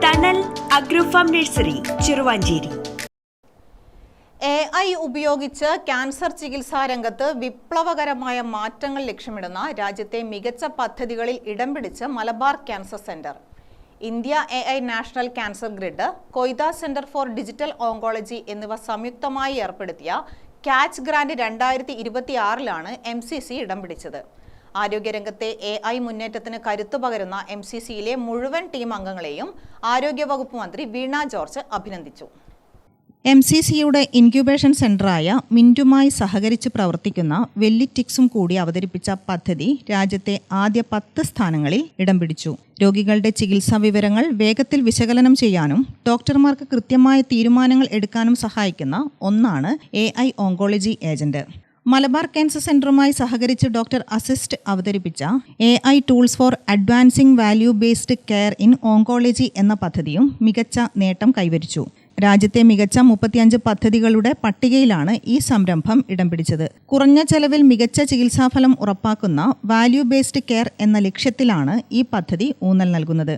Tunnel agro farm nursery Cheruvancheri. AI ഉപയോഗിച്ച് cancer ചികിത്സാ രംഗത്ത് വിപ്ലവകരമായ മാറ്റങ്ങൾ ലക്ഷ്യമിടുന്ന രാജ്യത്തെ മികച്ച പദ്ധതികളിൽ ഇടം പിടിച്ച് Malabar cancer centre. India AI national cancer grid, Koita centre for digital oncology എന്നിവ സംയുക്തമായി ഏർപ്പെടുത്തിയ ക്യാച്ച് ഗ്രാന്റ് 2026 MCC ഇടം പിടിച്ചത്. ആരോഗ്യരംഗത്തെ AI മുന്നേറ്റത്തിന് കരുത്തു പകരുന്ന MCCയിലെ മുഴുവൻ ടീം അംഗങ്ങളെയും ആരോഗ്യവകുപ്പ് മന്ത്രി വീണ ജോർജ് അഭിനന്ദിച്ചു. MCCയുടെ ഇൻക്യുബേഷൻ സെന്ററായ മിന്റുമായി സഹകരിച്ച് പ്രവർത്തിക്കുന്ന വെല്ലിറ്റിക്സും കൂടി അവതരിപ്പിച്ച പദ്ധതി രാജ്യത്തെ ആദ്യ 10 സ്ഥാനങ്ങളിൽ ഇടം പിടിച്ചു. രോഗികളുടെ ചികിത്സാ വിവരങ്ങൾ വേഗത്തിൽ വിശകലനം ചെയ്യാനും ഡോക്ടർമാർക്ക് കൃത്യമായ തീരുമാനങ്ങൾ എടുക്കാനും സഹായിക്കുന്ന ഒന്നാണ് AI oncology agent. Malabar cancer സെന്ററുമായി സഹകരിച്ച് ഡോക്ടർ അസിസ്റ്റ് അവതരിപ്പിച്ച AI tools for advancing value based care in oncology എന്ന പദ്ധതിയും മികച്ച നേട്ടം കൈവരിച്ചു. രാജ്യത്തെ മികച്ച 35 പദ്ധതികളുടെ പട്ടികയിലാണ് ഈ സംരംഭം ഇടം പിടിച്ചത്. കുറഞ്ഞ ചെലവിൽ മികച്ച ചികിത്സാഫലം ഉറപ്പാക്കുന്ന വാല്യൂ ബേസ്ഡ് കെയർ എന്ന ലക്ഷ്യത്തിലാണ് ഈ പദ്ധതി ഊന്നൽ നൽകുന്നത്.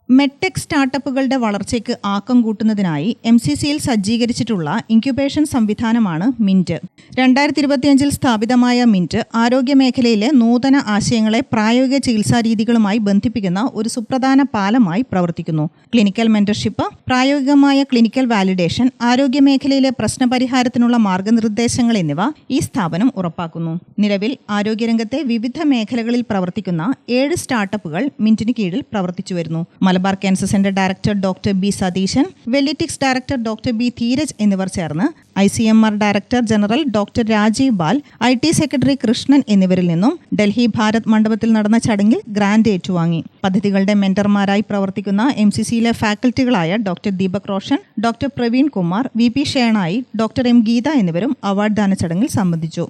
മെഡ്ടെക് സ്റ്റാർട്ടപ്പുകളുടെ വളർച്ചയ്ക്ക് ആക്കം കൂട്ടുന്നതിനായി MCCയിൽ സജ്ജീകരിച്ചിട്ടുള്ള ഇൻക്യുബേഷൻ സംവിധാനമാണ് മിന്റ്. 2025 സ്ഥാപിതമായ മിന്റ് ആരോഗ്യമേഖലയിലെ നൂതന ആശയങ്ങളെ പ്രായോഗിക ചികിത്സാ രീതികളുമായി ബന്ധിപ്പിക്കുന്ന ഒരു സുപ്രധാന പാലമായി പ്രവർത്തിക്കുന്നു. ക്ലിനിക്കൽ മെന്റർഷിപ്പ്, പ്രായോഗികമായ ക്ലിനിക്കൽ വാലിഡേഷൻ, ആരോഗ്യമേഖലയിലെ പ്രശ്നപരിഹാരത്തിനുള്ള മാർഗനിർദ്ദേശങ്ങൾ എന്നിവ ഈ സ്ഥാപനം ഉറപ്പാക്കുന്നു. നിലവിൽ ആരോഗ്യരംഗത്തെ വിവിധ മേഖലകളിൽ പ്രവർത്തിക്കുന്ന 7 സ്റ്റാർട്ടപ്പുകൾ മിന്റിന് കീഴിൽ പ്രവർത്തിച്ചു വരുന്നു. Malabar cancer centre director doctor B Satheesan, Wellytics director doctor B Dheeraj എന്നിവർ ചേർന്ന് ICMR director general doctor Rajiv Bahl, IT secretary Krishnan എന്നിവരിൽ നിന്നും ഡൽഹി ഭാരത് മണ്ഡപത്തിൽ നടന്ന ചടങ്ങിൽ ഗ്രാന്റ് ഏറ്റുവാങ്ങി. പദ്ധതികളുടെ മെന്റർമാരായി പ്രവർത്തിക്കുന്ന MCCയിലെ ഫാക്കൽറ്റികളായ doctor Deepak Roshan, doctor Praveen Kumar, VP Shenoy, doctor M Geetha എന്നിവരും അവാർഡ് ദാന ചടങ്ങിൽ സംബന്ധിച്ചു.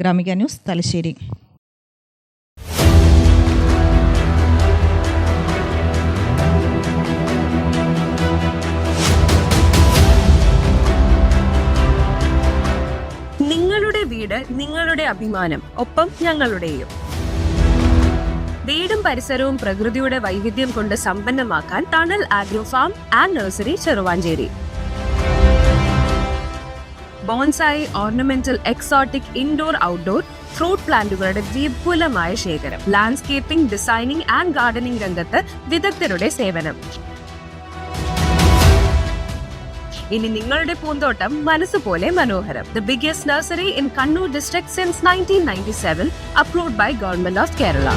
ഗ്രാമിക ന്യൂസ്, തലശ്ശേരി. നിങ്ങളുടെ വീട് നിങ്ങളുടെ അഭിമാനം, ഒപ്പം ഞങ്ങളുടെയും. വീടും പരിസരവും പ്രകൃതിയുടെ വൈവിധ്യം കൊണ്ട് സമ്പന്നമാക്കാൻ tunnel agro farm and nursery Cheruvancheri. Bonsai, ornamental, exotic, indoor, outdoor fruit പ്ലാന്റുകളുടെ വിപുലമായ ശേഖരം. ലാൻഡ്സ്കേപ്പിംഗ്, ഡിസൈനിംഗ് ആൻഡ് ഗാർഡനിംഗ് രംഗത്ത് വിദഗ്ധരുടെ സേവനം. ഇനി നിങ്ങളുടെ പൂന്തോട്ടം മനസ്സുപോലെ മനോഹരം. The biggest nursery in Kannur district since 1997, approved by Government of Kerala.